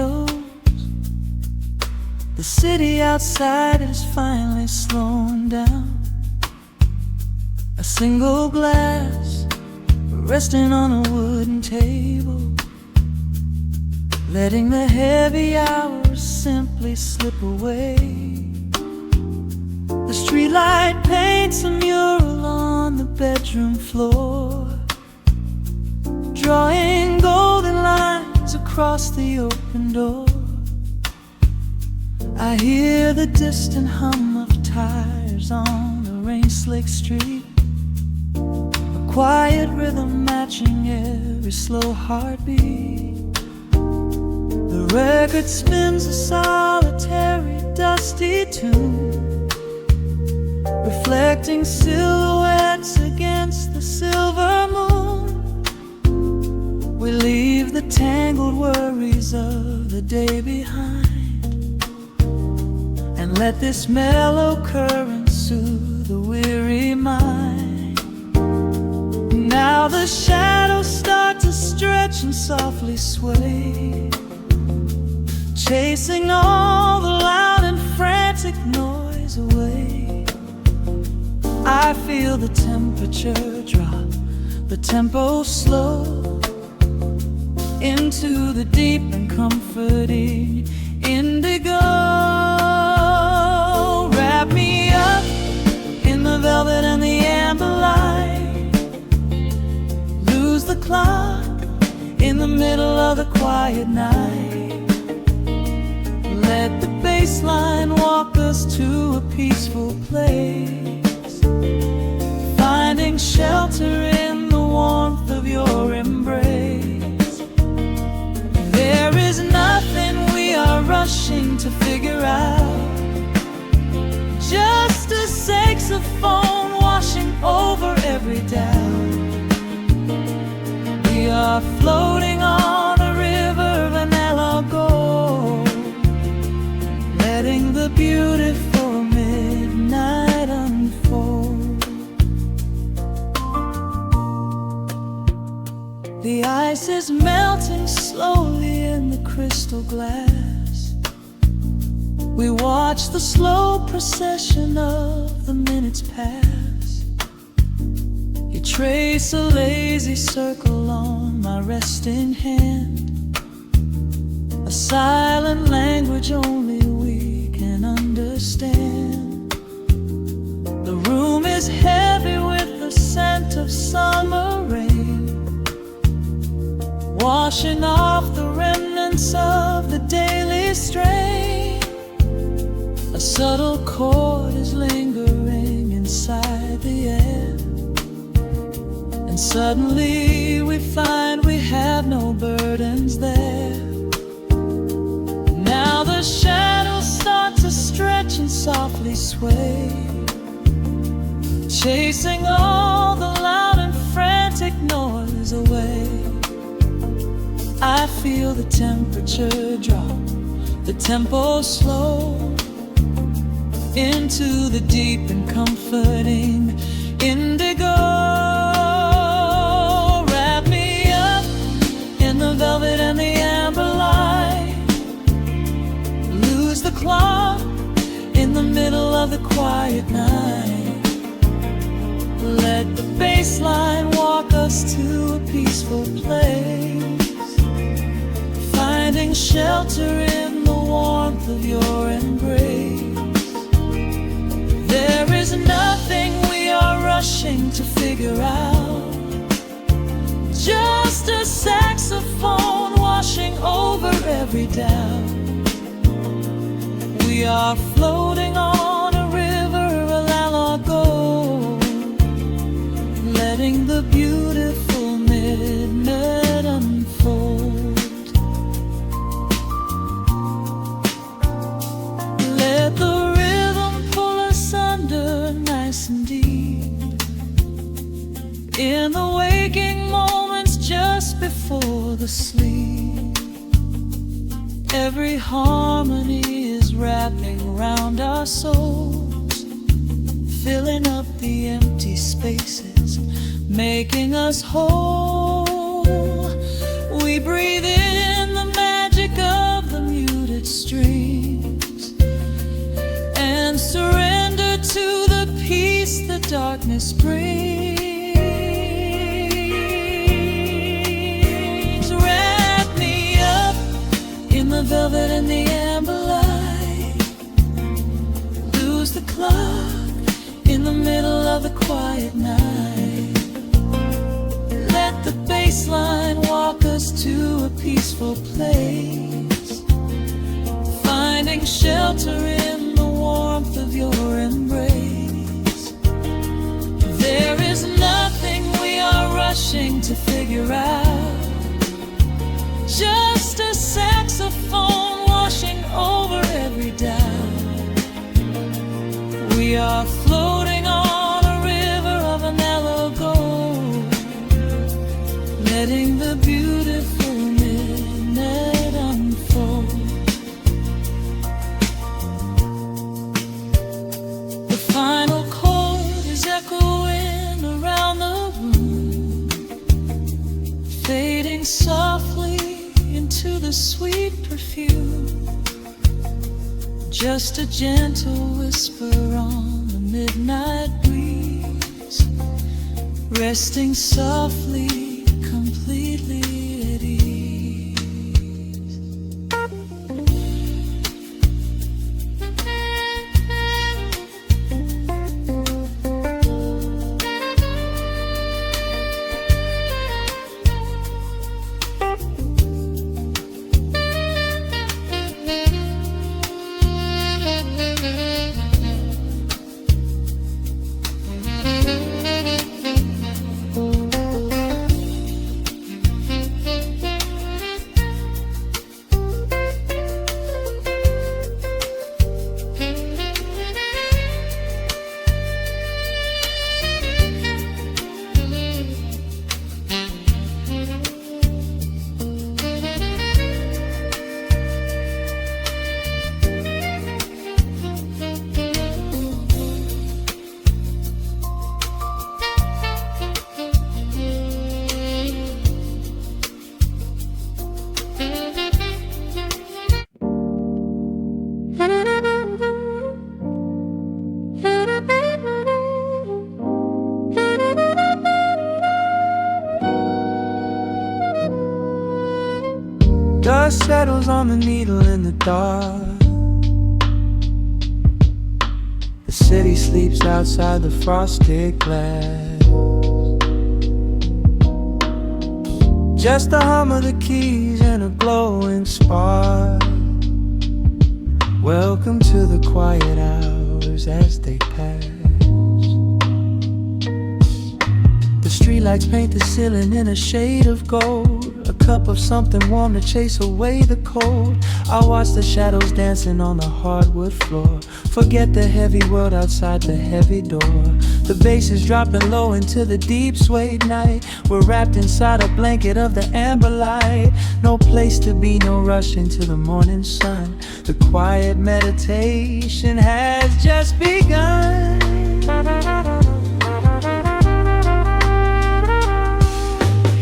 shadows. The city outside is finally slowing down. A single glass resting on a wooden table, letting the heavy hours simply slip away. The streetlight paints a mural on the bedroom floor, drawing golden lines across the open door. I hear the distant hum of tires on the rain-slicked street, a quiet rhythm matching every slow heartbeat. The record spins a solitary, dusty tune, reflecting silhouettes against the silver moon. We leave the tangled worries of the day behind, and let this mellow current soothe the weary mind. Now the shadows start to stretch and softly sway, chasing all the loud and frantic noise away. I feel the temperature drop, the tempo slow, into the deep and comforting indigo. Wrap me up in the velvet and the amber light, lose the clock in the middle of the quiet night. Let the bass line walk us to a peaceful place, finding shelter in the warmth of your embrace. There is nothing we are rushing to figure out, just a saxophone washing over every doubt. We are floating on a river, vanilla gold, letting the beautiful midnight unfold. The ice is melting slowly in the crystal glass. We watch the slow procession of the minutes pass. You trace a lazy circle on my resting hand, a silent language only we can understand. The room is heavy with the scent of summer rain, washing off the remnants of the daily strain. A subtle chord is lingering inside the air, and suddenly we find we have no burdens there. Now the shadows start to stretch and softly sway, chasing all the loud and frantic noise away. I feel the temperature drop, the tempo slow, into the deep and comforting indigo. Wrap me up in the velvet and the amber light, lose the clock in the middle of the quiet night. Let the bass line walk us to a peaceful place, finding shelter in the warmth of your embrace. There is nothing we are rushing to figure out, just a saxophone washing over every doubt. We are floating on a river, a la gold, letting the beautiful midnight unfold. Let the nice and deep, in the waking moments just before the sleep. Every harmony is wrapping around our souls, filling up the empty spaces, making us whole. We breathe in the magic of the darkness brings. Wrap me up in the velvet and the amber light. Lose the clock in the middle of the quiet night. Let the bass line walk us to a peaceful place, finding shelter in the warmth of your embrace. There is nothing we are rushing to figure out, just a saxophone washing over every doubt. We are floating on a river of a mellow gold, letting the beautiful midnight unfold. The final chord is echoing around the room, fading softly into the sweet perfume. Just a gentle whisper on the midnight breeze, resting softly, completely at ease. Dust settles on the needle in the dark. The city sleeps outside the frosted glass. Just the hum of the keys and a glowing spark. Welcome to the quiet hours as they pass. The streetlights paint the ceiling in a shade of gold, a cup of something warm to chase away the cold. I watch the shadows dancing on the hardwood floor, forget the heavy world outside the heavy door. The bass is dropping low into the deep suede night. We're wrapped inside a blanket of the amber light. No place to be, no rush into the morning sun. The quiet meditation has just begun.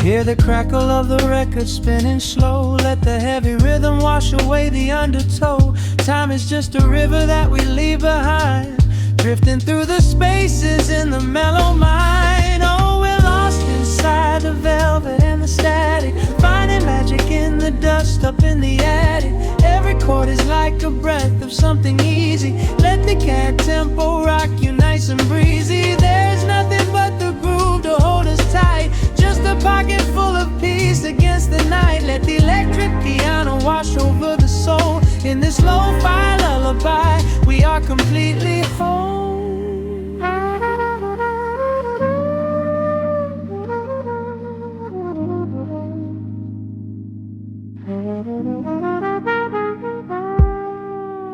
Hear the crackle of the record spinning slow. Let the heavy rhythm wash away the undertow. Time is just a river that we leave behind, drifting through the spaces in the mellow mind. Oh, we're lost inside the velvet and the static, finding magic in the dust up in the attic. Every chord is like a breath of something easy. Let the cat tempo rock you nice and breezy. There's nothing but the groove to hold us tight, just a pocket full of peace against the night. Let the electric piano wash over the soul. In this lo-fi lullaby, we are completely whole.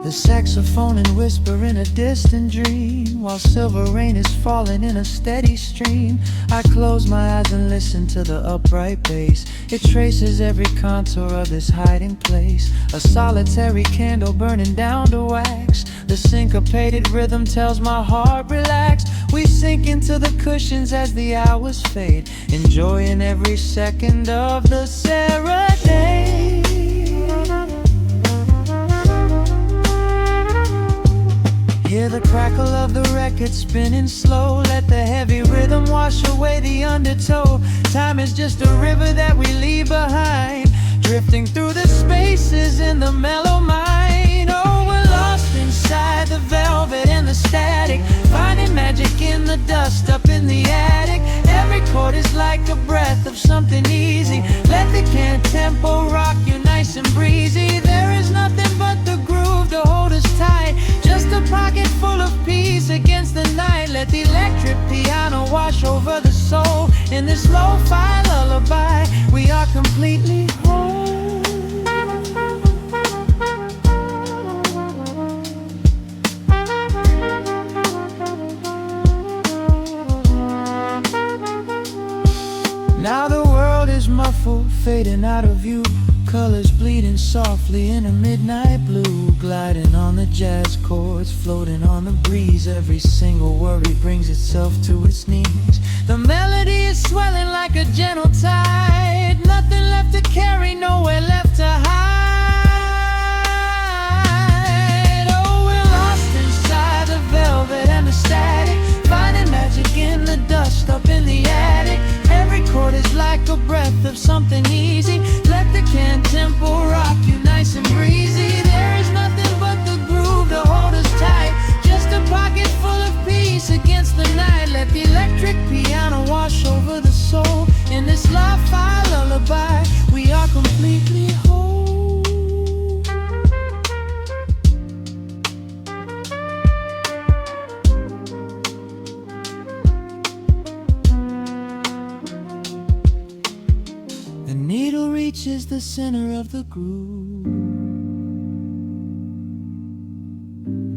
The saxophone and whisper in a distant dream, while silver rain is falling in a steady stream. I close my eyes and listen to the upright bass. It traces every contour of this hiding place. A solitary candle burning down to wax. The syncopated rhythm tells my heart relax. We sink into the cushions as the hours fade, enjoying every second of the serenade. Hear the crackle of the record spinning slow. Let the heavy rhythm wash away the undertow. Time is just a river that we leave behind, drifting through the spaces in the mellow mind. Oh, we're lost inside the velvet and the static, finding magic in the dust up in the attic. Every chord is like a breath of something easy. Let the can tempo rock you nice and breezy. There is nothing but the groove to hold us tight, just a pocket full of peace against the night. Let the electric piano wash over the soul. In this lo-fi lullaby, we are completely whole. Now the world is muffled, fading out of view. Colors bleeding softly in a midnight blue, gliding on the jazz chords, floating on the breeze. Every single worry brings itself to its knees. The melody is swelling like a gentle tide, nothing left to carry, nowhere left to hide. Oh, we're lost inside the velvet and the static, finding magic in the dust up in the attic. Every chord is like a breath of something easy. Let the can tempo rock you nice and breezy. There is nothing but the groove to hold us tight, just a pocket full of peace against the night. Let the electric piano wash over the soul. In this lo-fi lullaby, we are completely whole. The needle reaches the center of the groove.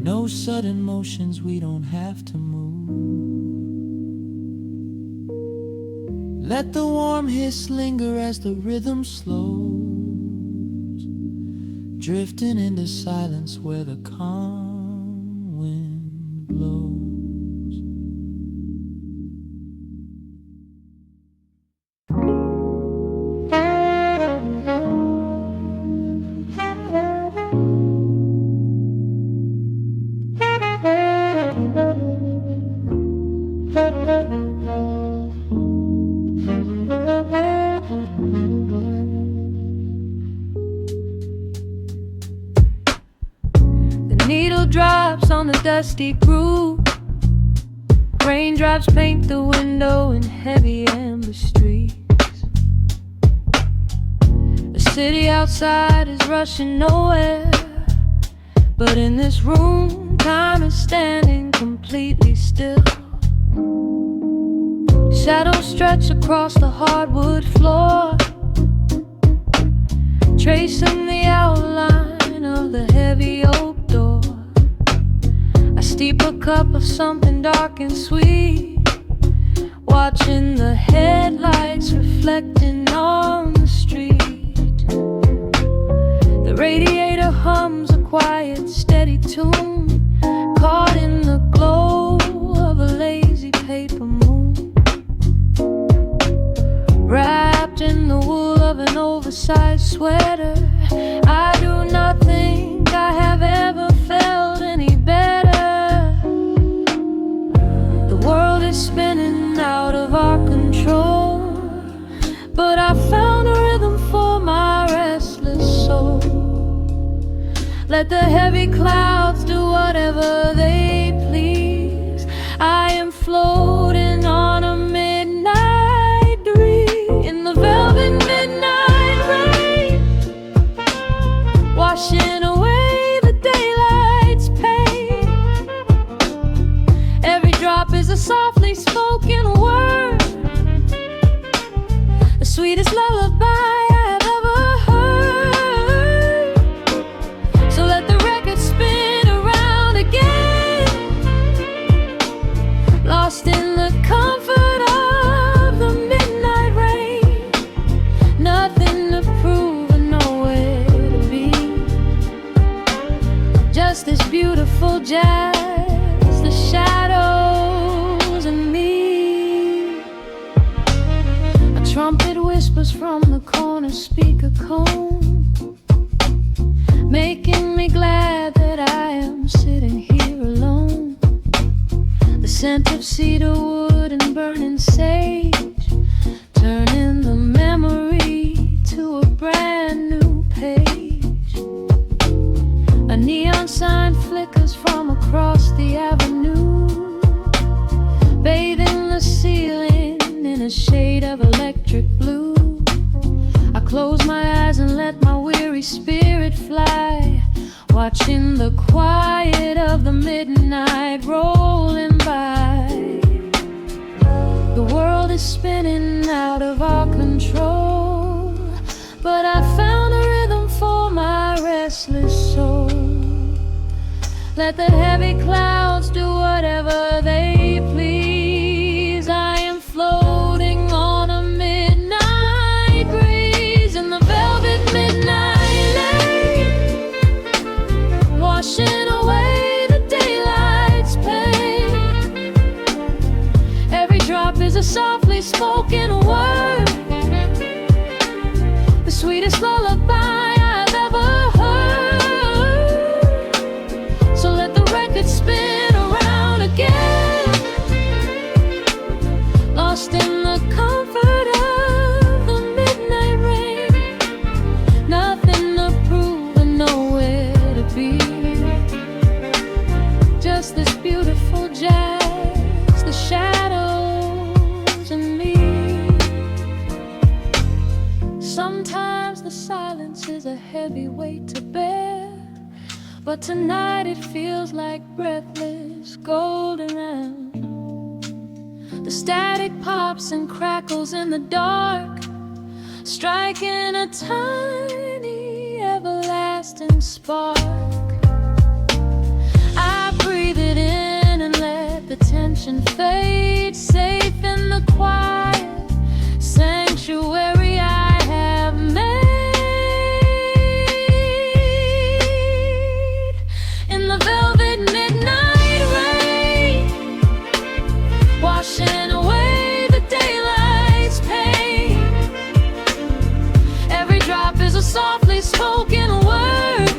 No sudden motions, we don't have to move. Let the warm hiss linger as the rhythm slows, drifting into silence where the calm wind blows. Needle drops on the dusty groove. Raindrops paint the window in heavy amber streets. The city outside is rushing nowhere, but in this room, time is standing completely still. Shadows stretch across the hardwood floor, tracing the outline of the heavy oak door. I steep a cup of something dark and sweet, watching the headlights reflecting on the street. The radiator hums a quiet, steady tune, caught in the glow of a lazy paper moon. Wrapped in the wool of an oversized sweater, I do not think I have ever felt any better. The world is spinning out of our control, but I found a rhythm for my restless soul. Let the heavy clouds do whatever they please. I am floating on a midnight dream in the velvet midnight rain, washing away the daylight's pain. Every drop is a softly spoken word, the sweetest lullaby I have ever heard. So let the record spin around again, lost in the comfort of the midnight rain. Nothing to prove and nowhere to be, just this beautiful jazz, the shadows and me. A trumpet whispers from the corner speaker cone, making me glad that I am sitting here alone. scent of cedar wood and burning sage, turning the memory to a brand new page. A neon sign flickers from across the avenue, bathing the ceiling in a shade of electric blue. I close my eyes and let my weary spirit fly, watching the quiet of the midnight rolling by. The world is spinning out of our control, but I found a rhythm for my restless soul. Let the heavy clouds do whatever they please. I am floating on a midnight breeze in the velvet midnight lane, washing away the daylight's pain. Every drop is a softly spoken word, the sweetest lullaby I've ever heard. So let the record spin around again, lost in the comfort of the midnight rain. Nothing to prove and nowhere to be, just this beautiful jazz, the shadows and me. Sometimes the silence is a heavy weight to bear, but tonight it feels like breathless golden air. The static pops and crackles in the dark, striking a tiny everlasting spark. I breathe it in and let the tension fade, safe in the quiet sanctuary I have made. In the velvet midnight rain, washing away the daylight's pain. Every drop is a softly spoken word,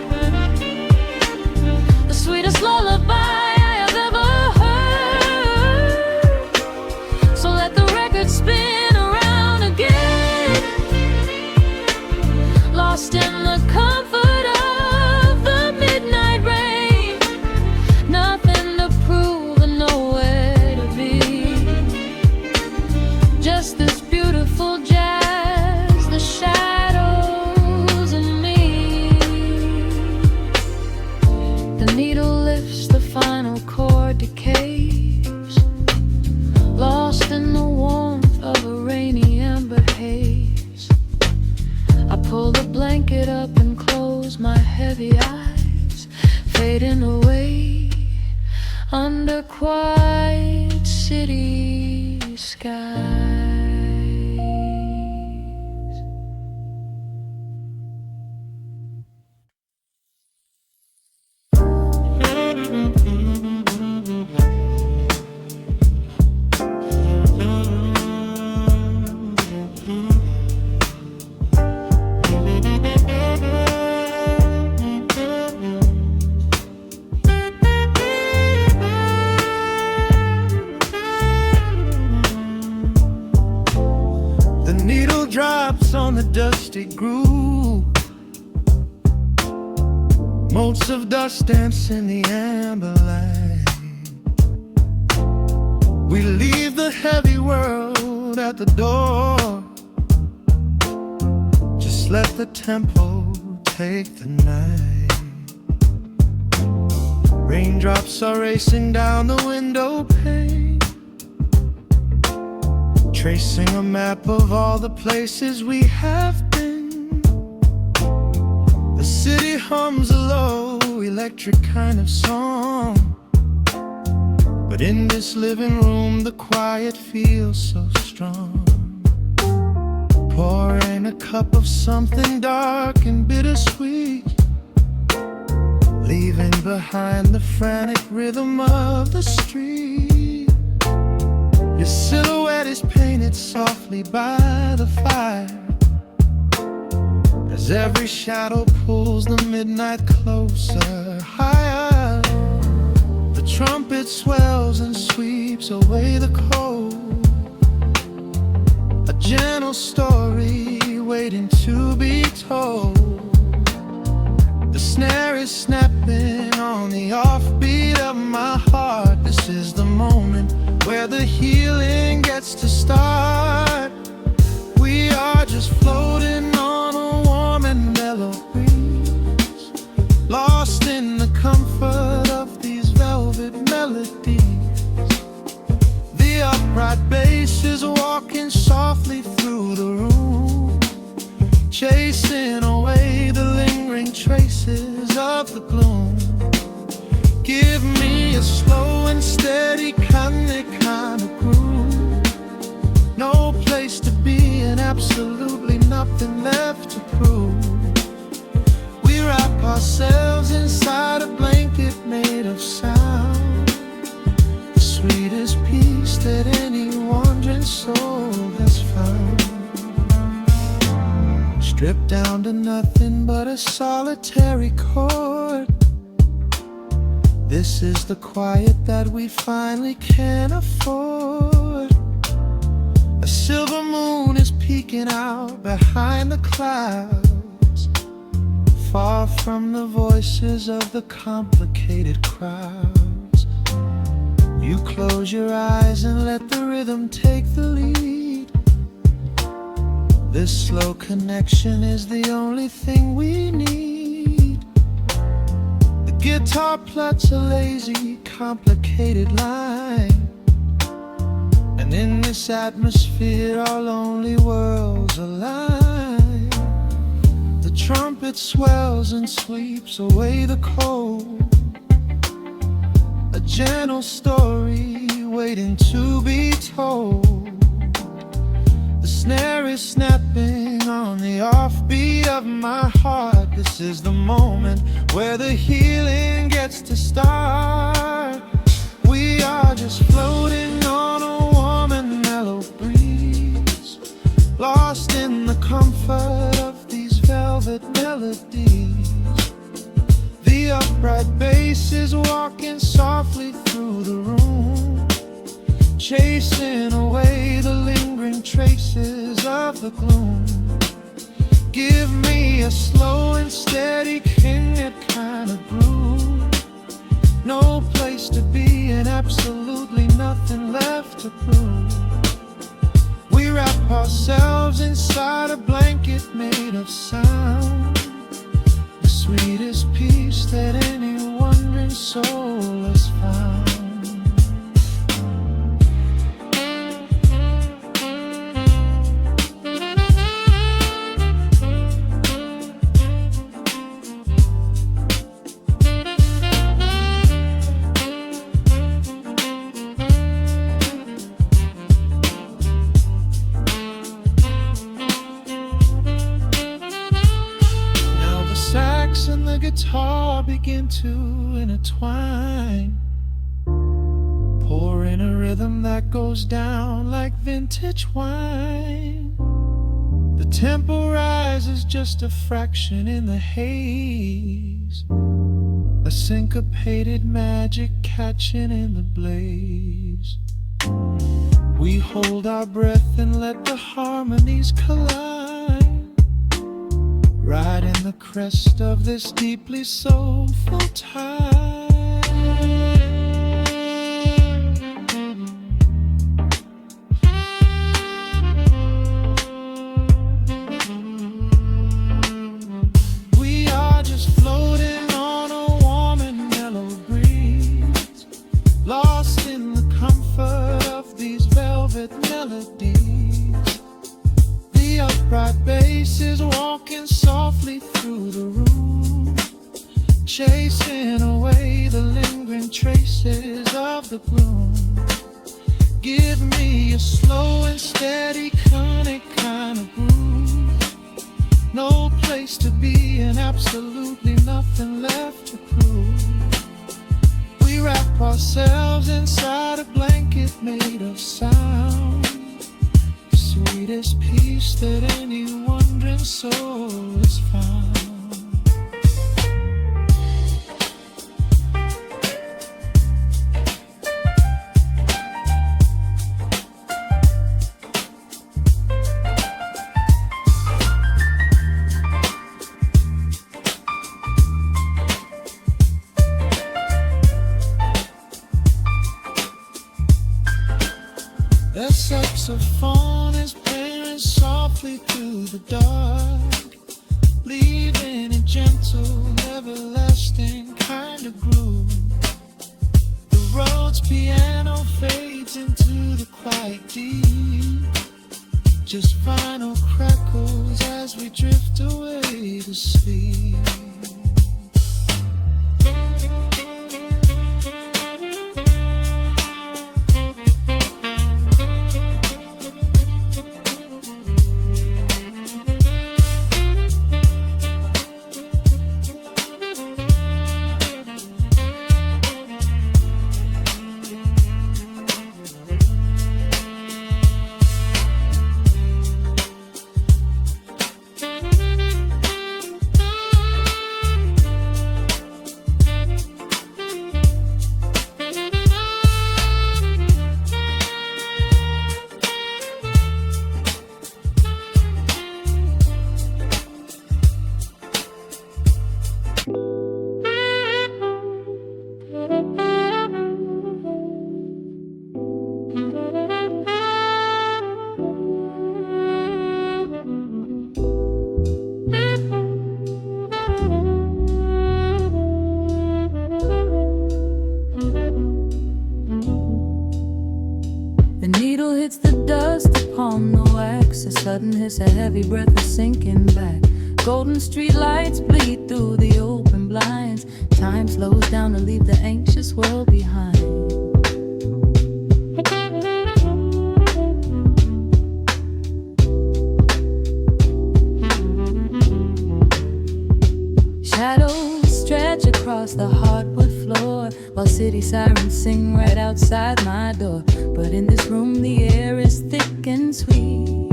the sweetest lullaby I have ever heard. So let the record spin around again, lost in the comfort of the midnight rain. Nothing to prove and nowhere to be, just this beautiful jazz, the shadows and me. The needle lifts, the final chord decays, lost in the warmth of a rainy amber haze. I pull the blanket up and close my heavy eyes, fading away under quiet city skies. The needle drops on the dusty groove, motes of dust dance in the amber light. We leave the heavy world at the door, just let the tempo take the night. Raindrops are racing down the window pane, tracing a map of all the places we have been. The city hums a low, electric kind of song, but in this living room the quiet feels so strong. Pouring a cup of something dark and bittersweet, leaving behind the frantic rhythm of the street. Your silhouette is painted softly by the fire, as every shadow pulls the midnight closer, higher. The trumpet swells and sweeps away the cold. A gentle story waiting to be told. The snare is snapping on the offbeat of my heart. This is the moment where the healing gets to start. We are just floating on a warm and mellow breeze, lost in the comfort of these velvet melodies. The upright bass is walking softly through the room, chasing away the lingering traces of the gloom. Give me a slow and steady kind of groove. No place to be and absolutely nothing left to prove. We wrap ourselves inside a blanket made of sound, the sweetest peace that any wandering soul has found. Stripped down to nothing but a solitary chord. This is the quiet that we finally can afford. A silver moon is peeking out behind the clouds, far from the voices of the complicated crowds. You close your eyes and let the rhythm take the lead. This slow connection is the only thing we need. The guitar plucks a lazy, complicated line, and in this atmosphere our lonely worlds align. The trumpet swells and sweeps away the cold. A gentle story waiting to be told. The snare is snapping on the offbeat of my heart. This is the moment where the healing gets to start. We are just floating on a warm and mellow breeze, lost in the comfort of these velvet melodies. The upright bass is walking softly through the room, chasing away the lingering traces of the gloom. Give me a slow and steady kind of groove. No place to be and absolutely nothing left to prove. We wrap ourselves inside a blanket made of sound, the sweetest peace that any wandering soul has found. And the guitar begin to intertwine, pouring a rhythm that goes down like vintage wine. The tempo rises just a fraction in the haze, a syncopated magic catching in the blaze. We hold our breath and let the harmonies collide, riding the crest of this deeply soulful tide. We are just floating on a warm and mellow breeze, lost in the comfort of these velvet melodies. The upright bass is walking softly through the room, chasing away the lingering traces of the gloom. Give me a slow and steady kind of groove. No place to be and absolutely nothing left to prove. We wrap ourselves inside a blanket made of sound, the sweetest peace that any wandering soul has found. saxophone is playing softly through the dark, leaving a gentle, everlasting kind of groove. The road's piano fades into the quiet deep, just final crackles as we drift away to sleep. The needle hits the dust upon the wax. A sudden hiss, a heavy breath is sinking back. Golden street lights bleed through the open blinds. Time slows down to leave the anxious world behind. Shadows stretch across the hardwood floor, while city sirens sing right outside my door. But in this room the air is thick and sweet,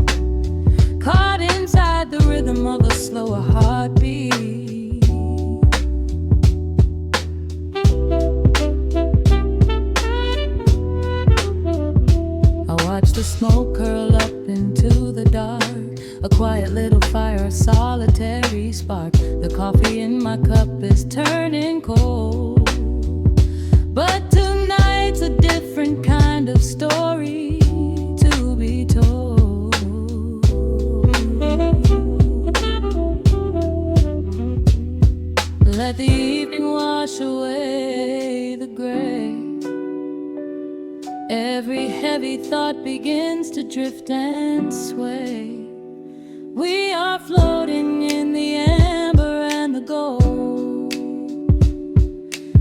caught inside the rhythm of a slower heartbeat. I watch the smoke curl up into the dark, a quiet little fire, a solitary spark. The coffee in my cup is turning cold, but tonight's a different kind of story to be told. Let the evening wash away the gray. Every heavy thought begins to drift and sway. We are floating in the amber and the gold,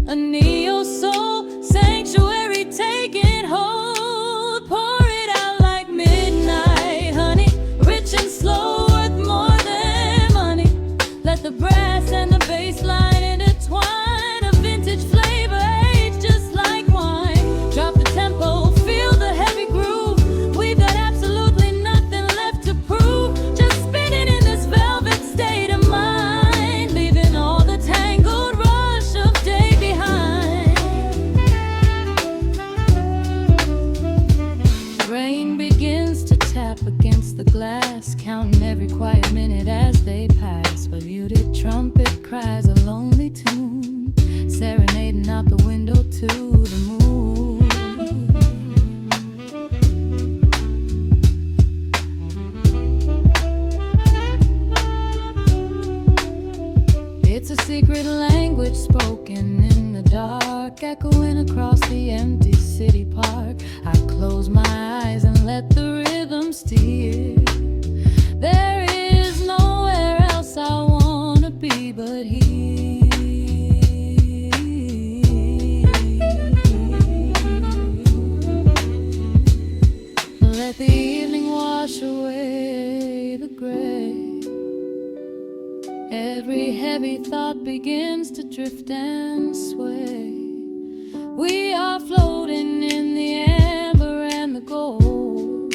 a neo-soul sanctuary taking hold. Pour it out like midnight honey, rich and slow, worth more than money. Let the brass and the bass line intertwine, a vintage flavor aged just like wine. Drop the tempo, feel the heavy groove. We've got absolutely nothing left to prove, just spinning in this velvet state of mind, leaving all the tangled rush of day behind. Rain begins to tap against the glass, counting every quiet minute as they pass. A muted trumpet cries a lonely tune, serenading out the window to the moon. It's a secret language spoken in the dark, echoing across the empty city park. I close my eyes and let the rhythm steer. There is nowhere else I wanna be but here. Let the evening wash away the gray. Every heavy thought begins to drift and sway. We are floating in the amber and the gold,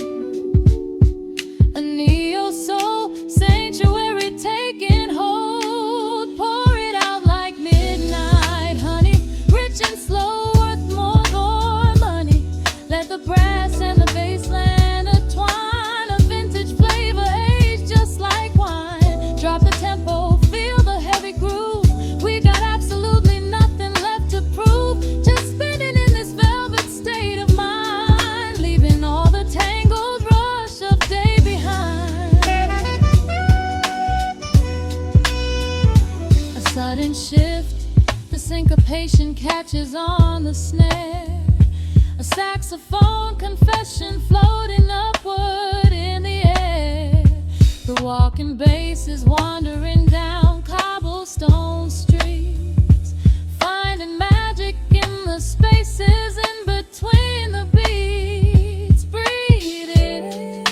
a neo-soul sanctuary taking hold. Pour it out like midnight honey, rich and slow, worth more than money. Let the brass and the bass line intertwine, a vintage flavor aged just like wine. Drop the tempo, feel the heavy groove. We got absolutely nothing left to prove, just spinning in this velvet state of mind, leaving all syncopation catches on the snare. A saxophone confession floating upward in the air. The walking bass is wandering down cobblestone streets, finding magic in the spaces in between the beats. Breathe it in.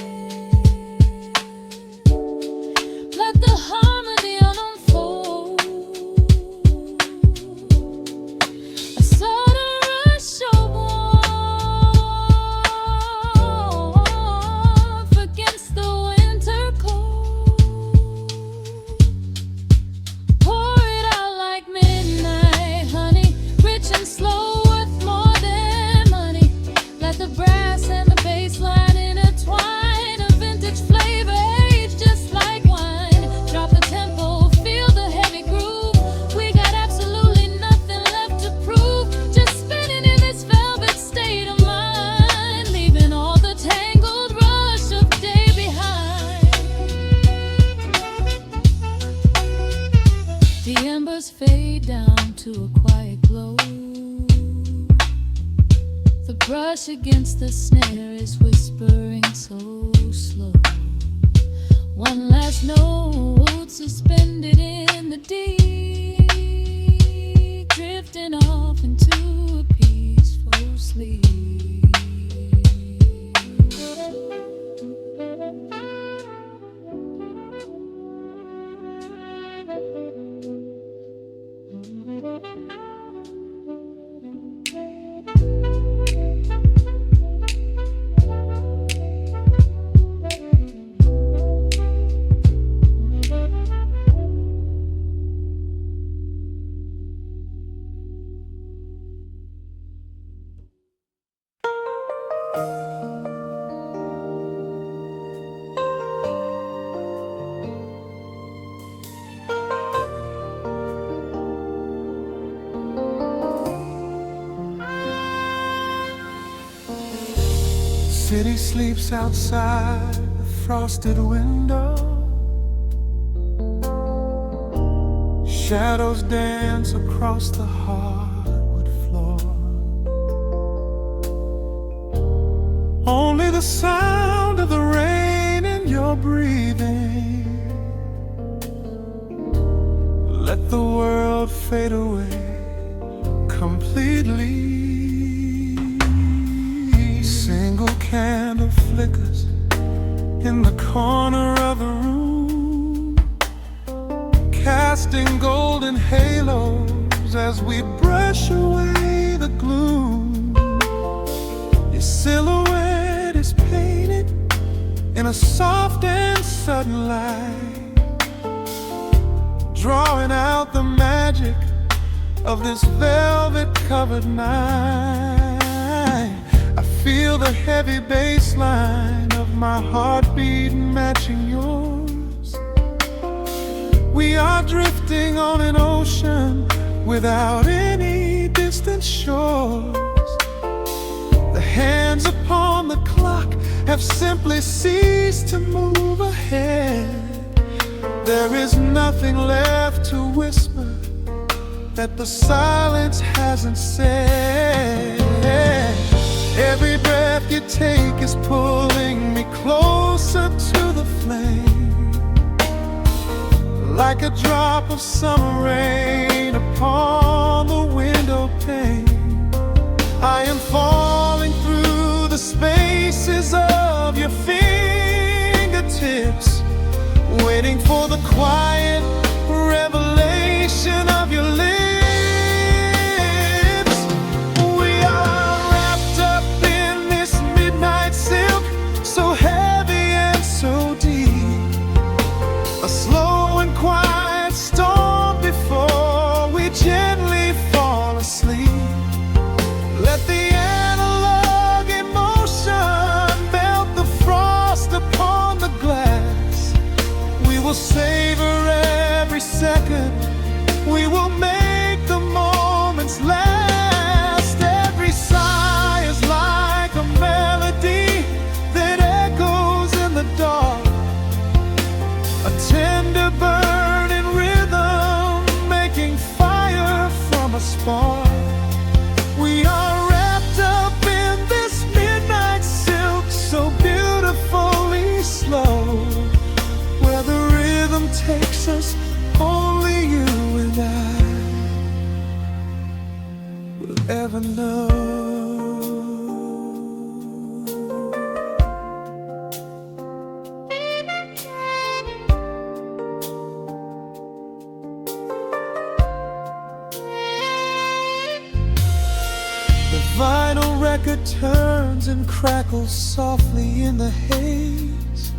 Let the harmony unfold. A sudden rush of warmth against the winter cold. Pour it out like midnight honey, rich and slow, worth more than money. Let the brass and the bass line intertwine, a vintage flavor aged just like wine. Drop the tempo, feel the heavy groove. We got absolutely nothing left to prove. Just spinning in this velvet state of mind, leaving all the tangled rush of day behind. The embers fade down to a quiet glow. The brush against the snare is whispering so slow. One last note suspended in the deep, drifting off into a peaceful sleep. City sleeps outside the frosted window. Shadows dance across the hardwood floor. Only the sound of the rain in your breathing. Let the world fade away completely. Single candle flickers in the corner of the room, casting golden halos as we brush away the gloom. Your silhouette is painted in a soft and sudden light, drawing out the magic of this velvet-covered night. I feel the heavy bass line of my heartbeat matching yours. We are drifting on an ocean without any distant shores. The hands upon the clock have simply ceased to move ahead. There is nothing left to whisper that the silence hasn't said. Every breath you take is pulling me closer to the flame, like a drop of summer rain upon the window pane. I am falling through the spaces of your fingertips, waiting for the quiet revelation of your lips. We are wrapped up in this midnight silk, so heavy and so deep. A slow and quiet storm before we gently fall asleep. Let the analog emotion melt the frost upon the glass. We will savor spark. We are wrapped up in this midnight silk, so beautifully slow, where the rhythm takes us, only you and I will ever know. The vinyl record turns and crackles softly in the haze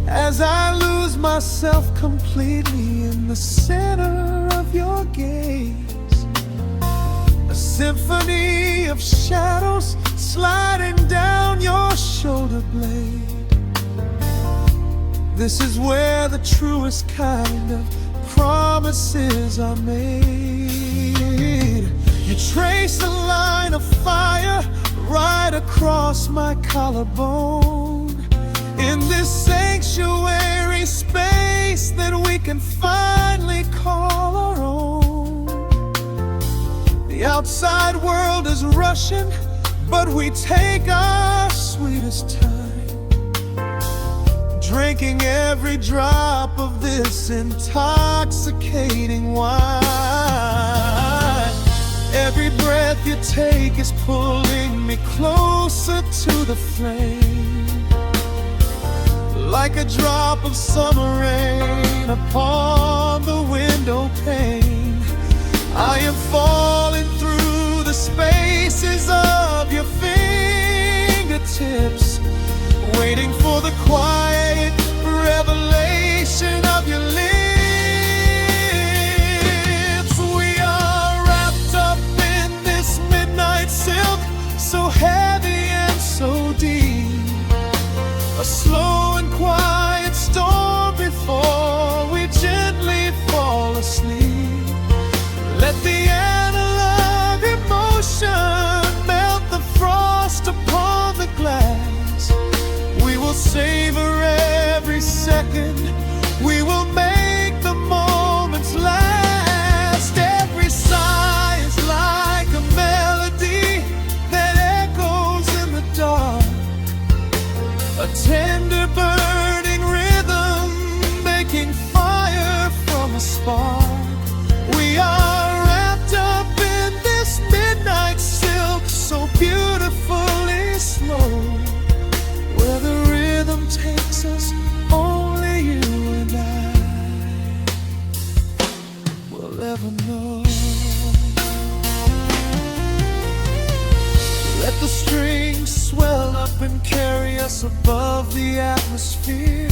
as I lose myself completely in the center of your gaze. A symphony of shadows sliding down your shoulder blade. This is where the truest kind of promises are made. You trace a line of fire right across my collarbone, in this sanctuary space that we can finally call our own. The outside world is rushing, but we take our sweetest time, drinking every drop of this intoxicating wine. Every breath you take is pulling me closer to the flame, like a drop of summer rain upon the window pane. I am falling through the spaces of your fingertips, waiting for the quiet revelation of your lips. We are wrapped up in this midnight silk, so heavy and so deep, a slow and quiet storm before we gently fall asleep. Let the analog emotion melt the frost upon the glass. We will savor every second, we will make the moments last. Every sigh is like a melody that echoes in the dark, a tender burning rhythm making fire from a spark. We are wrapped up in this midnight silk, so beautifully slow, where the rhythm takes us, only you and I will ever know. Let the strings swell up and carry us above the atmosphere.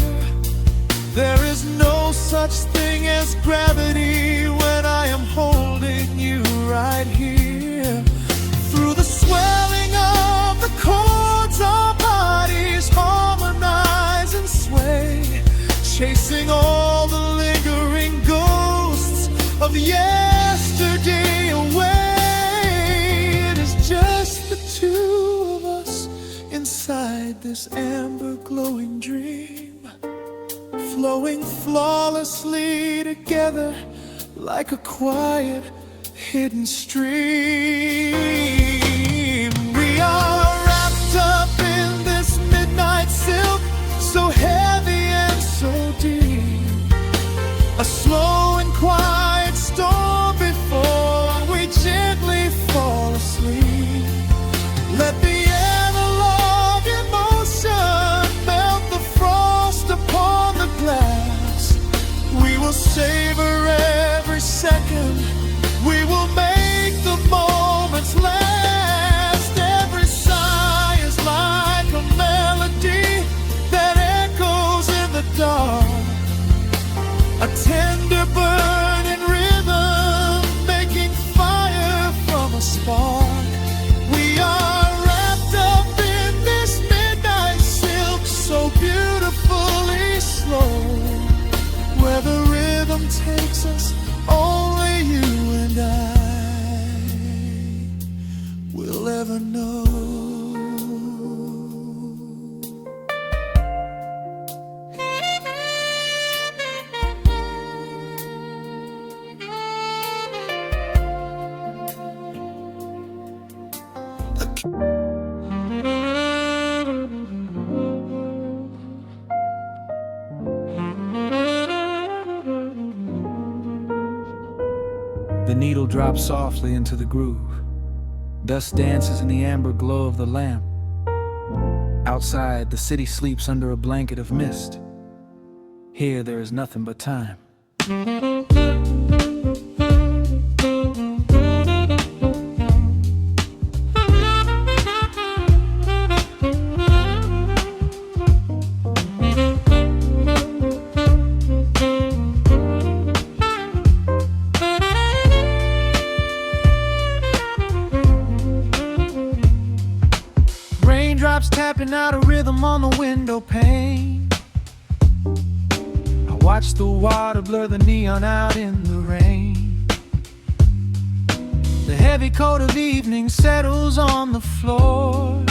There is no such thing as gravity when I am holding you right here. Through the swelling of the chords, our bodies harmonize and sway, chasing all the lingering ghosts of yesterday away. It is just the two of us inside this amber glowing dream, flowing flawlessly together like a quiet hidden stream. We are wrapped up in this midnight silk, so heavy and so deep, a slow and quiet storm before we gently fall asleep. Let the analog emotion melt the frost upon the glass. We will savor every second, we will make the moments last. The needle drops softly into the groove. Dust dances in the amber glow of the lamp. Outside, the city sleeps under a blanket of mist. Here, there is nothing but time. Raindrops tapping out a rhythm on the window pane. I watch the water blur the neon out in the rain. The heavy coat of evening settles on the floor.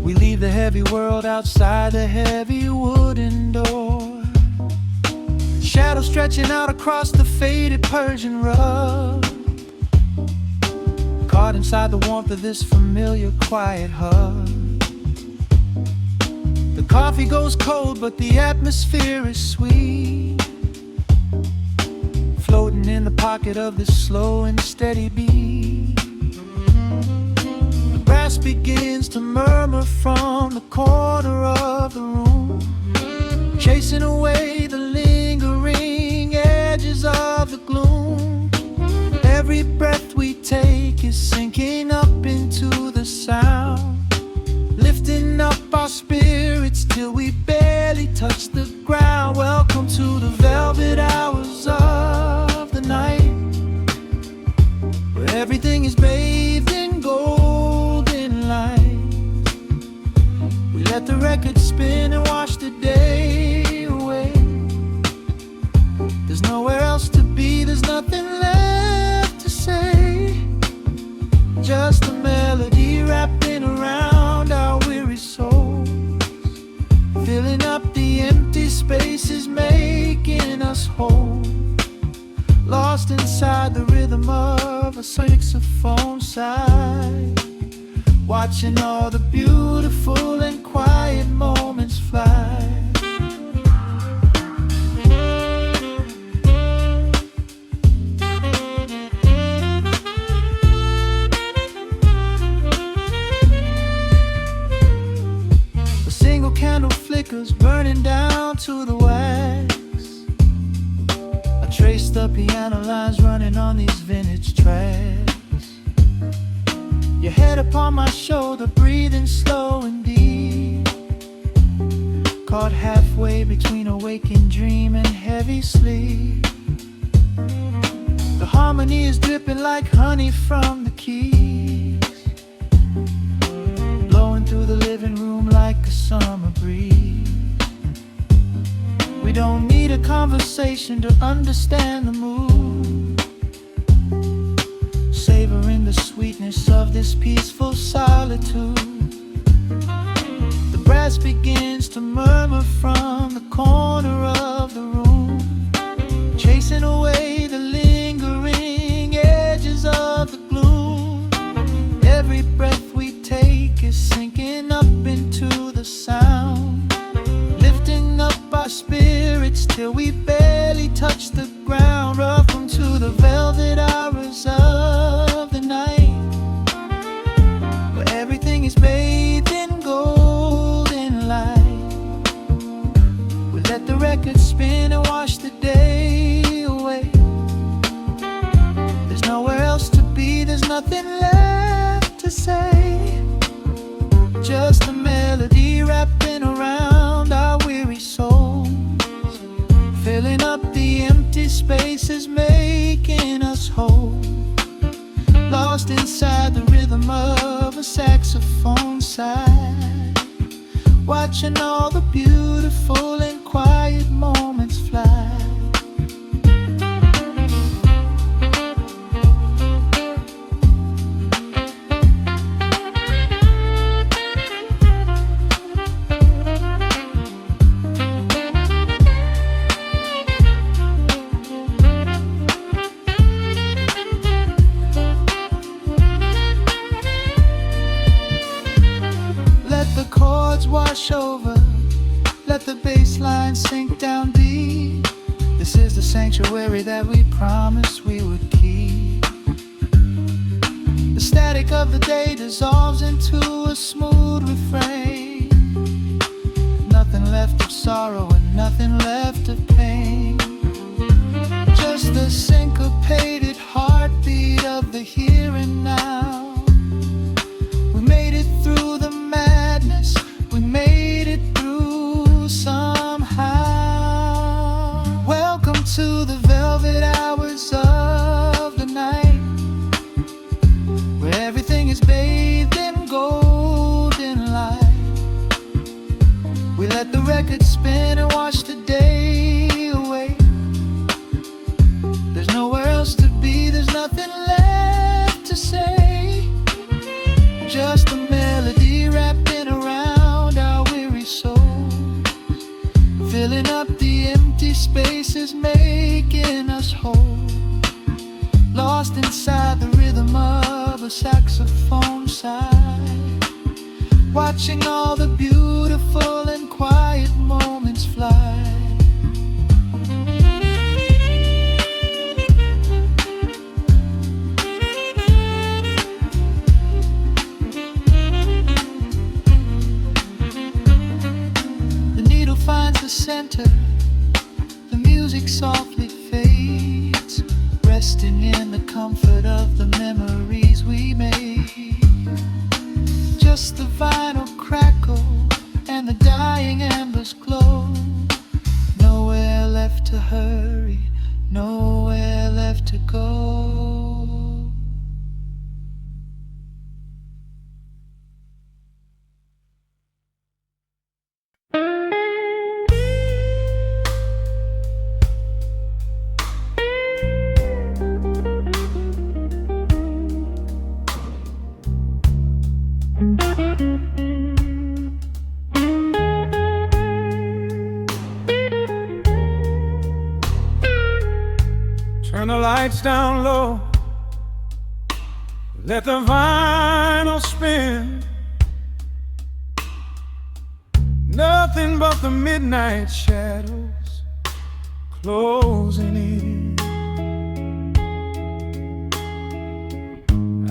We leave the heavy world outside the heavy wooden door. Shadows stretching out across the faded Persian rug. Caught inside the warmth of this familiar quiet hug. The coffee goes cold, but the atmosphere is sweet. Floating in the pocket of this slow and steady beat. The brass begins to murmur from the corner of the room, chasing away the lingering edges of the gloom. Every breath we take is sinking up into the sound, lifting up our spirits till we barely touch the ground. Welcome to the velvet hours of the night, where everything is bathed in golden light. We let the record spin and wash the day away. There's nowhere else to be, there's nothing left to say. Just a melody wrapping around our weary souls, filling up the empty spaces, making us whole. Lost inside the rhythm of a saxophone sigh, watching all the beautiful and quiet moments fly. Candle flickers burning down to the wax. I trace the piano lines running on these vintage tracks. Your head upon my shoulder, breathing slow and deep, caught halfway between a waking dream and heavy sleep. The harmony is dripping like honey from the keys, blowing through the living room like a summer breeze. We don't need a conversation to understand the mood, savoring the sweetness of this peaceful solitude. The brass begins to murmur from the corner of the room, chasing away the lingering edges of the gloom. Every breath we take is sinking up into the sound, lifting up our spirits till we barely touch the ground. Welcome to the velvet hours of the night, where everything is bathed in golden light. We let the record spin and wash the day away. There's nowhere else to be, there's nothing left to say. Just a melody wrapping around our weary souls, filling up the empty spaces, making us whole. Lost inside the rhythm of a saxophone sigh, watching all the beautiful and quiet moments fly. Wash over, let the bass line sink down deep. This is is the sanctuary that we promised we would keep. The static of the day dissolves into a smooth refrain. Nothing left of sorrow and nothing left of pain. Just the syncopated heartbeat of the here and now. We made it through the madness, we made it through somehow. Welcome to the velvet hours of the night, where everything is bathed in golden light. We let the record spin and watch the day away. There's nowhere else to be, there's nothing left to say. Just a melody wrapping around our weary souls, filling up the empty spaces, making us whole. Lost inside the rhythm of a saxophone sigh, watching all the beautiful and quiet moments fly. The needle finds the center, the music softly fades, resting in the comfort of the memories we made. Just the vinyl crackle and the dying embers glow. Nowhere left to hurry, nowhere left to go. Turn the lights down low, let the vinyl spin. Nothing but the midnight shadows closing in.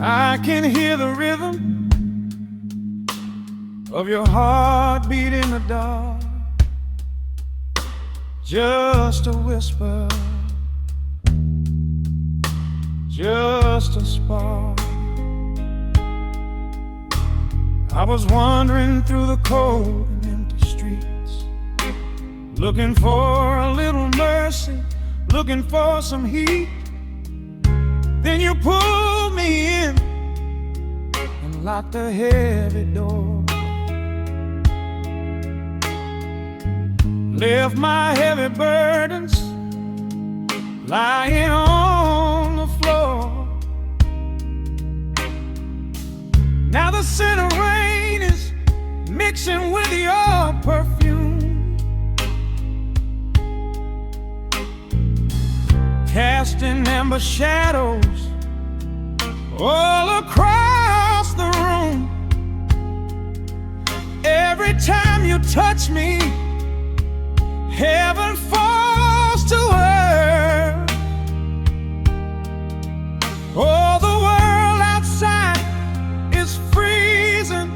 I can hear the rhythm of your heartbeat in the dark, just a whisper, just a spark. I was wandering through the cold and empty streets, looking for a little mercy, looking for some heat. Then you pulled me in and locked the heavy door, left my heavy burdens lying on the floor. Now the scent of rain is mixing with your perfume, casting amber shadows all across the room. Every time you touch me, heaven falls to earth. Oh, the world outside is freezing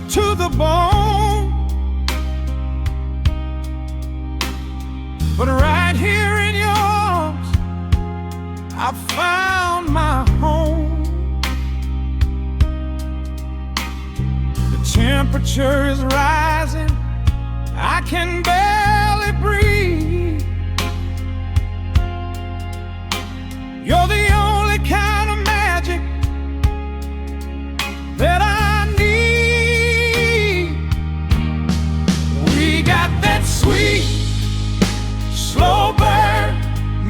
to the bone, but right here in your arms I found my home. The temperature is rising, I can barely breathe. You're the only kind of magic that I need. We got that sweet, slow burn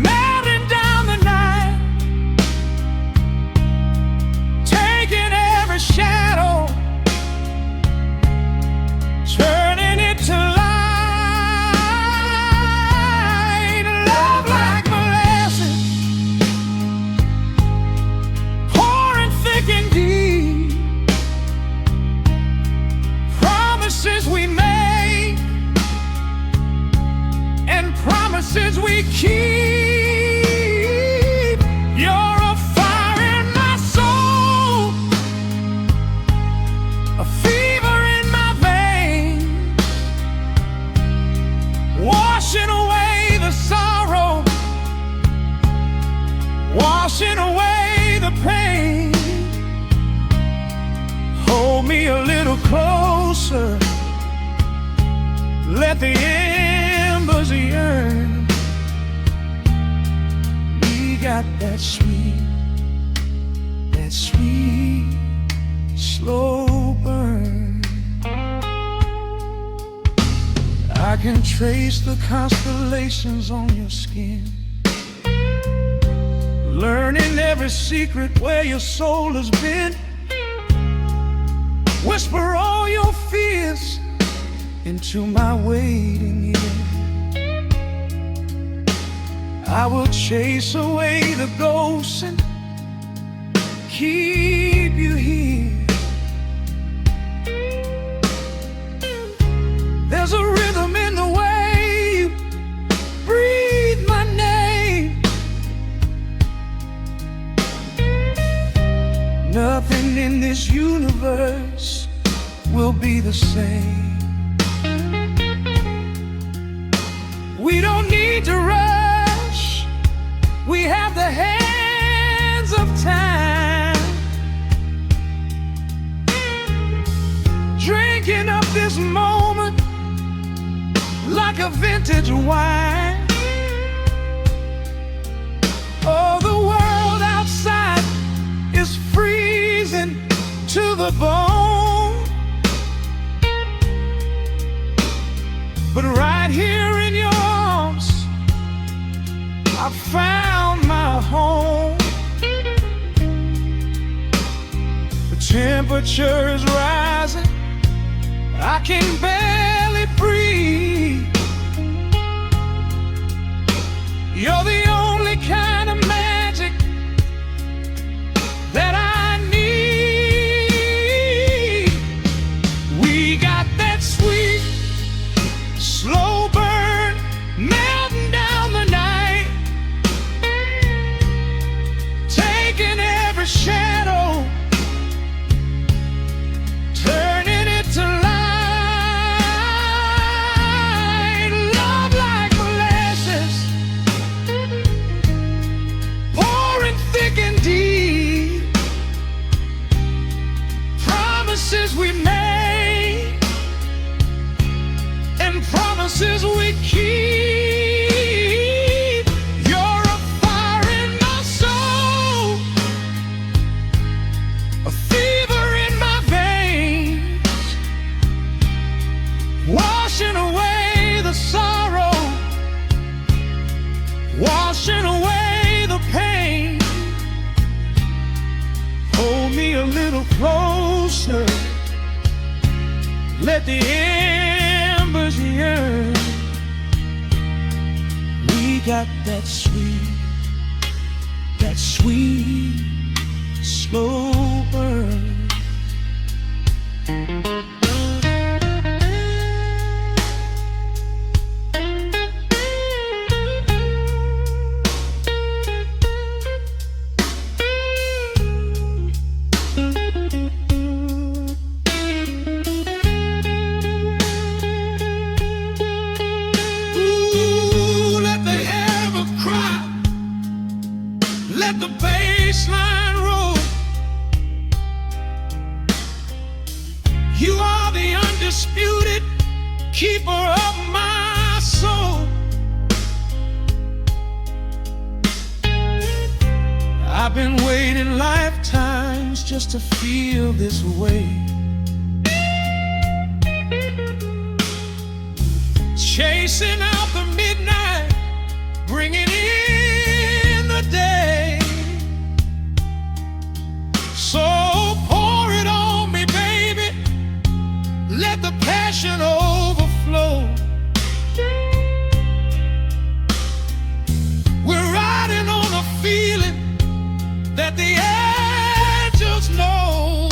melting down the night, taking every shadow, turning it to light. washing away the pain. Hold me a little closer, let the embers yearn. We got that sweet slow burn. I can trace the constellations on your skin, learning every secret where your soul has been. Whisper all your fears into my waiting ear. I will chase away the ghosts and keep you here. There's a rhythm in the way you breathe my name. Nothing in this universe will be the same. We don't need to rush, we have the hands of time, drinking up this moment like a vintage wine. Oh, the world outside is freezing to the bone, but right here in your arms I found my home. The temperature is rising, I can barely breathe. You're the only kind of magic that I need. We got that sweet, slow burn melting down the night, taking every shadow, turning it to light. Love like molasses, pouring thick and deep. Promises we made and promises we keep. You're a fire in my soul, a fever in my veins, washing away the sorrow, washing away the pain. Hold me a little closer, let the embers yearn. We got that sweet, slow burn. Let the bass line roll. You are the undisputed keeper of my soul. I've been waiting lifetimes just to feel this way, chasing out the midnight, bringing in the day. So pour it on me, baby, let the passion overflow. We're riding on a feeling that the angels know.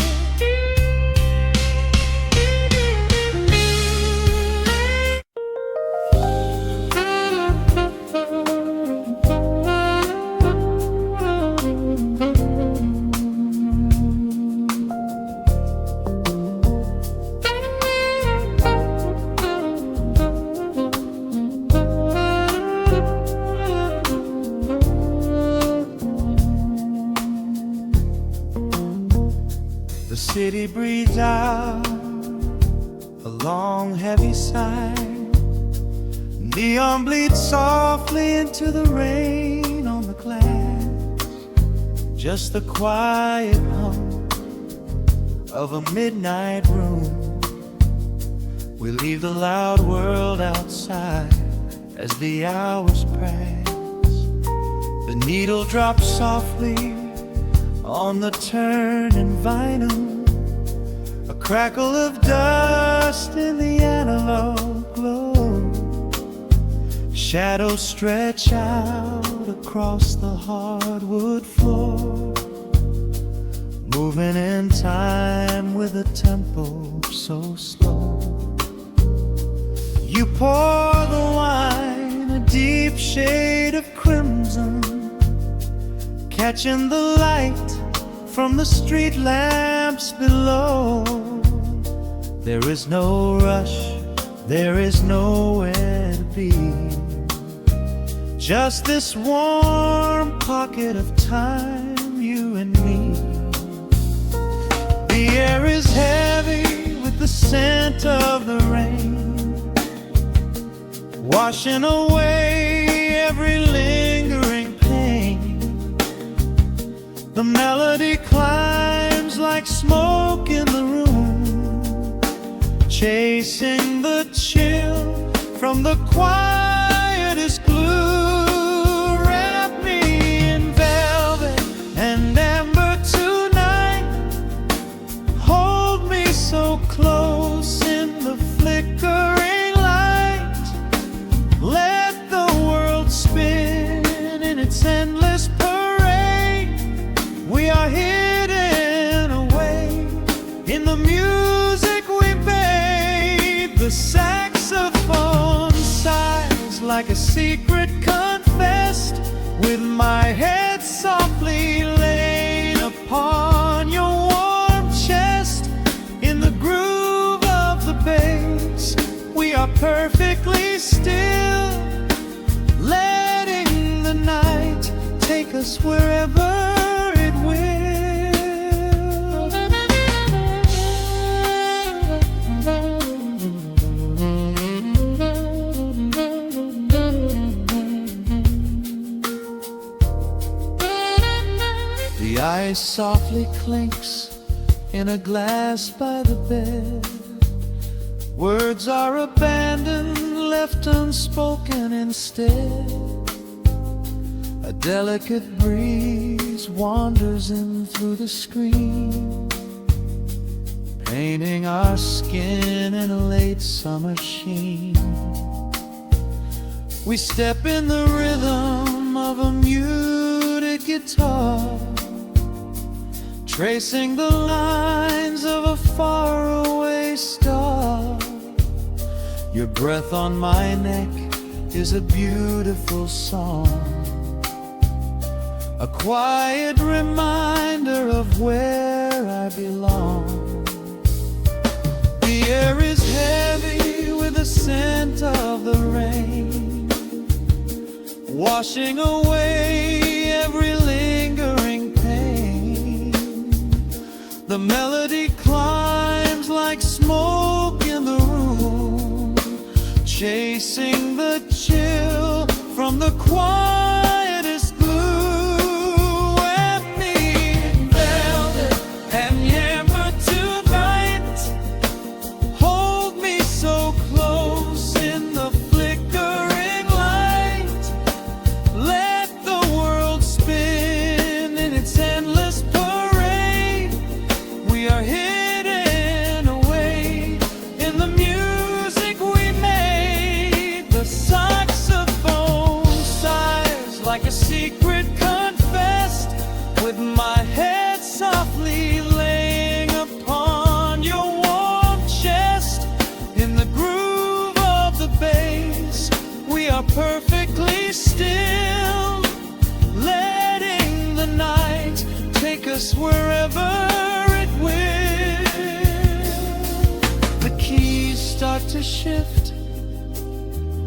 The city breathes out a long heavy sigh. Neon bleeds softly into the rain on the glass. Just the quiet hum of a midnight room. We leave the loud world outside as the hours pass. The needle drops softly on the turning vinyl. A crackle of dust in the analog glow. Shadows stretch out across the hardwood floor, moving in time with a tempo so slow. You pour the wine, a deep shade of crimson, catching the light from the street lamps below. There is no rush, there is nowhere to be. Just this warm pocket of time, you and me. The air is heavy with the scent of the rain, washing away every lingering pain. The melody climbs like smoke in the room, chasing the chill from the quietest blue. Wrap me in velvet and amber tonight. Hold me so close in the flickering light. Let the world spin in its endless parade. We are hidden away in the music we made. The saxophone sighs like a secret confessed, with my head softly laid upon your warm chest. In the groove of the bass, we are perfectly still, letting the night take us wherever it will. The ice softly clinks in a glass by the bed. Words are abandoned, left unspoken instead. A delicate breeze wanders in through the screen, painting our skin in a late summer sheen. We step in the rhythm of a muted guitar, tracing the lines of a faraway star. Your breath on my neck is a beautiful song, a quiet reminder of where I belong. The air is heavy with the scent of the rain, washing away every lingering pain. The melody climbs like smoke in the room, chasing the chill from the quietest blue. Wrap me in velvet and amber tonight. Hold me so close in the flickering light. Let the world spin in its endless parade. We are hidden away in the music we made. The saxophone sighs like a secret confessed, with my head softly laying upon your warm chest. In the groove of the bass, we are perfectly still, letting the night take us wherever it will. The keys start to shift,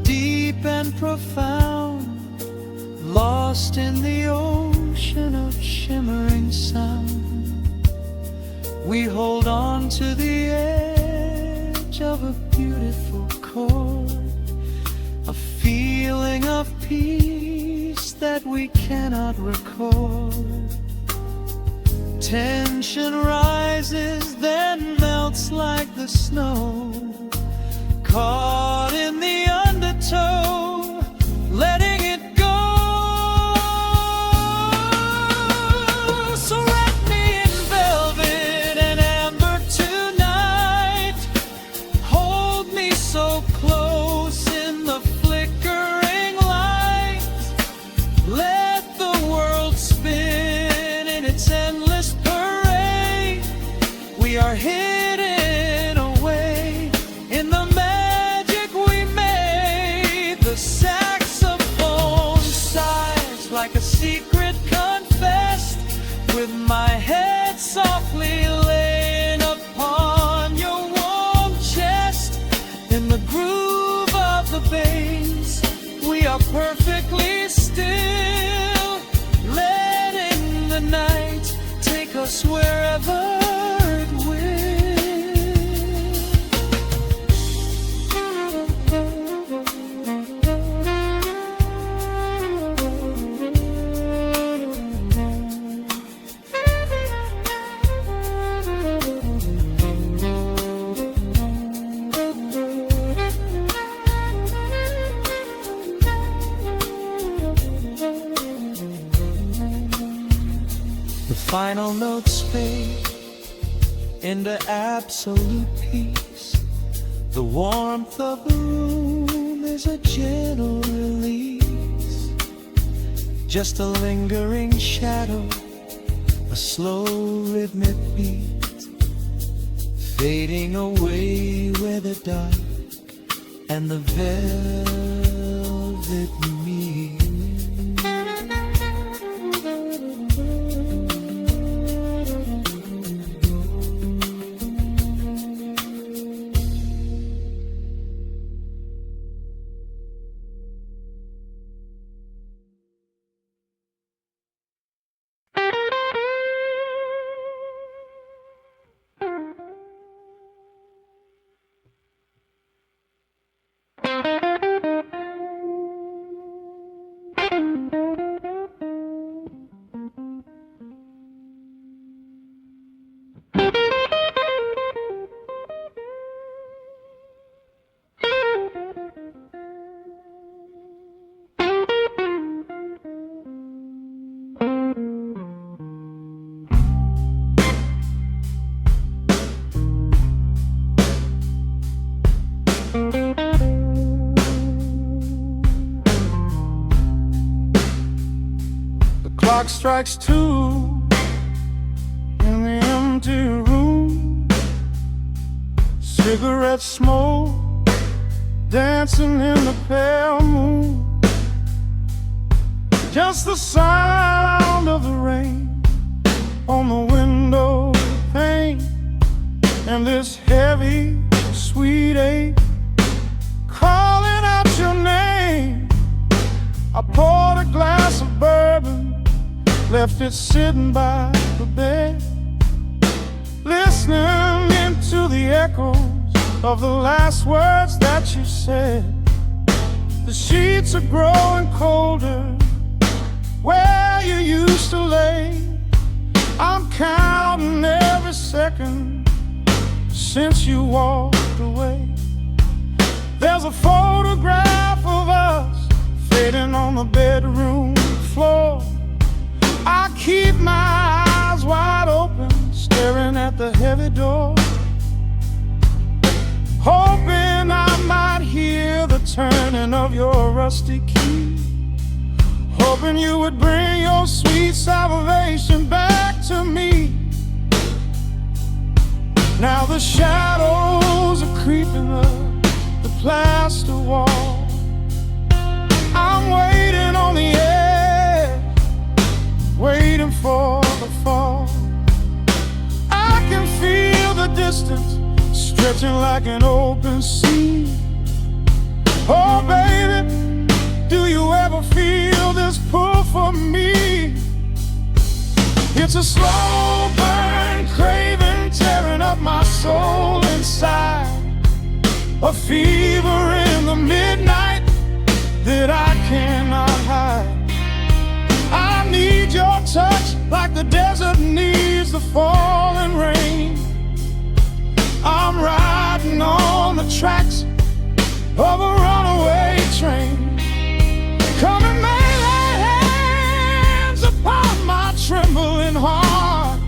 deep and profound, lost in the ocean of shimmering sound. We hold on to the edge of a beautiful chord, a feeling of peace that we cannot record. Tension rises, then melts like the snow, caught in the undertow, letting it go. So wrap me in velvet and amber tonight. Hold me so close in the flickering light. Let the world spin in its endless parade. We are hidden away in the magic we made. The saxophone sighs like a secret confessed, with my head softly laying upon your warm chest. In the groove of the bass, we are perfectly still, letting the night take us wherever it will. The final notes fade into absolute peace. The warmth of the room is a gentle release. Just a lingering shadow, a slow rhythmic beat, fading away where the dark and the velvet meet. Clock strikes 2 in the empty room. Cigarette smoke dancing in the pale moon. Just the sound of the rain on the window pane, and this heavy, sweet ache calling out your name. I poured a glass of bourbon, left it sitting by the bed, listening into the echoes of the last words that you said. The sheets are growing colder where you used to lay. I'm counting every second since you walked away. There's a photograph of us fading on the bedroom floor. I keep my eyes wide open, staring at the heavy door, hoping I might hear the turning of your rusty key, hoping you would bring your sweet salvation back to me. Now the shadows are creeping up the plaster wall. I'm waiting on the edge, waiting for the fall. I can feel the distance stretching like an open sea. Oh baby, do you ever feel this pull for me? It's a slow burn, craving soul inside, a fever in the midnight that I cannot hide. I need your touch like the desert needs the falling rain. I'm riding on the tracks of a runaway train. Come and lay hands upon my trembling heart,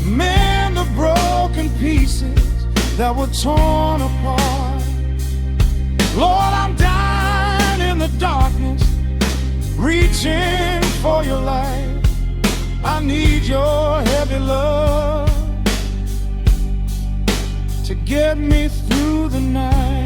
mend the broken pieces that were torn apart. Lord, I'm dying in the darkness, reaching for your light. I need your heavy love to get me through the night.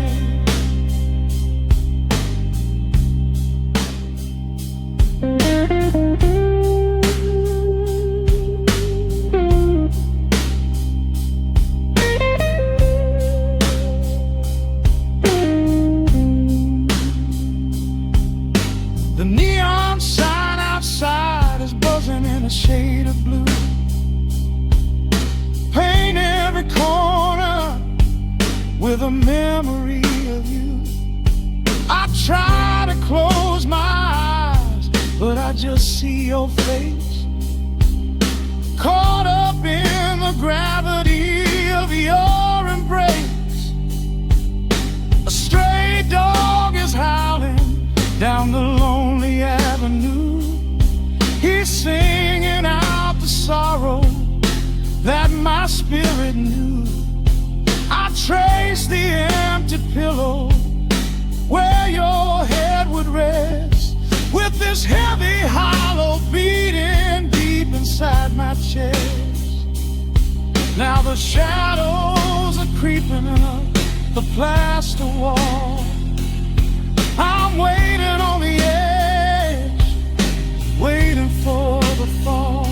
The neon sign outside is buzzing in a shade of blue. Paint every corner with a memory of you. I try to close my eyes, but I just see your face, caught up in the gravity of your embrace. A stray dog is howling down the lonely avenue. He's singing out the sorrow that my spirit knew. I trace the empty pillow where your head would rest, with this heavy hollow beating deep inside my chest. Now the shadows are creeping up the plaster wall. I'm waiting on the edge, waiting for the fall.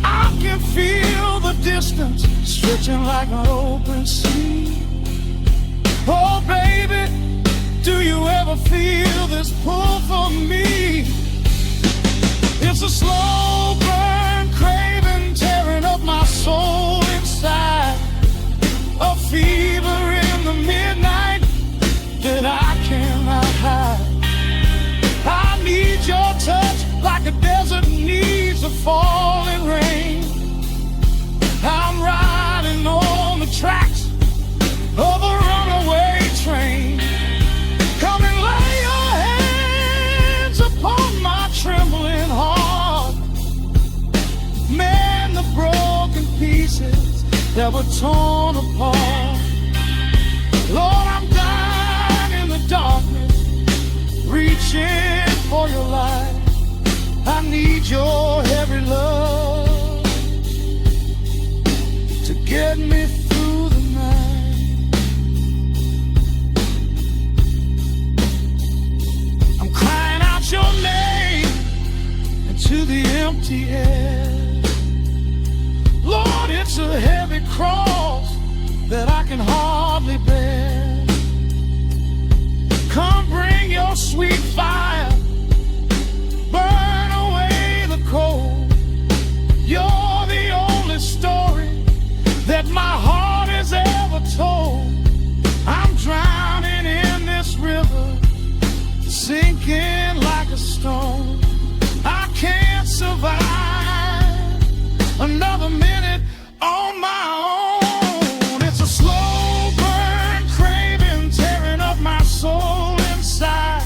I can feel the distance stretching like an open sea. Oh baby, do you ever feel this pull for me? It's a slow burn craving tearing up my soul inside, a fever in the midnight that I cannot hide. I need your touch like a desert needs a falling rain. I'm riding on the tracks of a runaway train. Come and lay your hands upon my trembling heart, mend the broken pieces that were torn apart. Lord, I'm dying in the darkness, reaching for your light. I need your heavy love to get me through the night. I'm crying out your name into the empty air. Lord, it's a heavy cross that I can hardly bear. Come bring your sweet fire, burn away the cold. You're the only story that my heart has ever told. I'm drowning in this river, sinking like a stone. I can't survive another minute on my own. It's a slow burn craving tearing up my soul inside,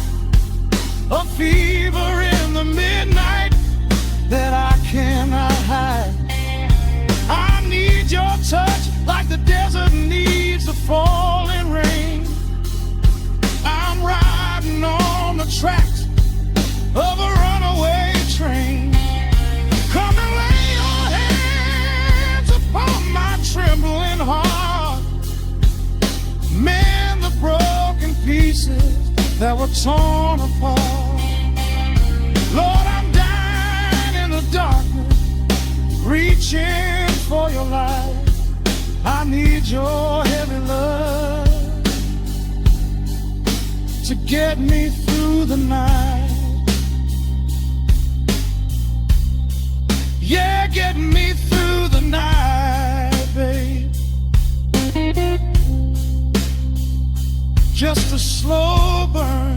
a fever in the midnight that I cannot hide. I need your touch like the desert needs the falling rain. I'm riding on the tracks of a runaway train. Come and lay your hands upon my trembling heart, mend the broken pieces that were torn apart. Lord, I'm dying in the darkness, reaching for your light. I need your heavy love to get me through the night. Yeah, get me through the night, baby. just a slow burn,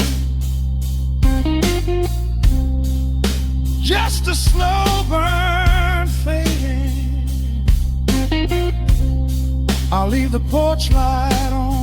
just a slow burn fading. I'll leave the porch light on